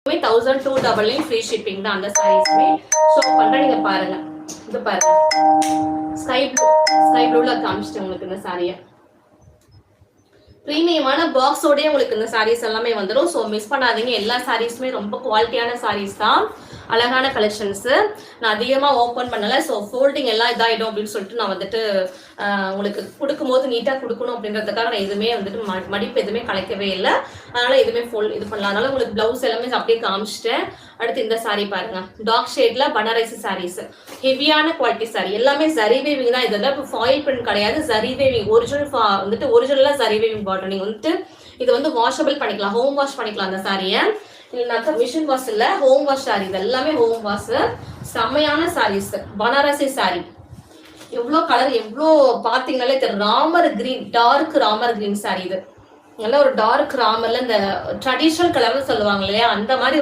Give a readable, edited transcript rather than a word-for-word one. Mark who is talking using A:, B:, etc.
A: 1299 free shipping தான் அந்த சாரீஸ்மே show பண்றேன். நீங்க பாருங்க, இது பாருங்க ஸ்கை ப்ளூல காமிச்சிட்டு உங்களுக்கு இந்த சாரியை பிரீமியமான பாக்ஸோடய உங்களுக்கு இந்த சாரீஸ் எல்லாமே வந்துடும். ஸோ மிஸ் பண்ணாதீங்க. எல்லா சாரீஸுமே ரொம்ப குவாலிட்டியான சாரீஸ் தான், அழகான கலெக்ஷன்ஸு. நான் அதிகமாக ஓப்பன் பண்ணலை. ஸோ ஃபோல்டிங் எல்லாம் இதாகிடும் அப்படின்னு சொல்லிட்டு நான் வந்துட்டு உங்களுக்கு கொடுக்கும்போது நீட்டாக கொடுக்கணும் அப்படின்றதுக்காக நான் எதுவுமே வந்துட்டு மடிப்பு எதுவுமே கலைக்கவே இல்லை. அதனால் எதுவுமே இது பண்ணலாம். அதனால உங்களுக்கு ப்ளவுஸ் எல்லாமே அப்படியே காமிச்சிட்டேன். அடுத்து இந்த சாரீ பாருங்க, டார்க் ஷேட்ல பனாரசி சாரீஸ், ஹெவியான குவாலிட்டி சாரீ, எல்லாமே ஜரி வேவிங் தான். இதெல்லாம் இப்போ ஃபாயில் பிரிண்ட் கிடையாது, ஜரி வேவிங். ஒரிஜினலா ஜரி வேவிங் பாட்டம். நீங்க வந்துட்டு இது வந்து வாஷபிள் பண்ணிக்கலாம், ஹோம் வாஷ் பண்ணிக்கலாம் அந்த சாரியை. இல்லைனாக்கா மிஷின் வாஷ் இல்லை, ஹோம் வாஷ் சாரி. இது எல்லாமே ஹோம் வாஷ். செம்மையான சாரீஸ், பனாரசி சாரி. எவ்வளோ கலர், எவ்வளோ பார்த்தீங்கன்னாலே Ramar green, dark Ramar green sari. இது நல்ல ஒரு டார்க் ராமர்ல இந்த ட்ரெடிஷனல் கலர்னு சொல்லுவாங்க இல்லையா, அந்த மாதிரி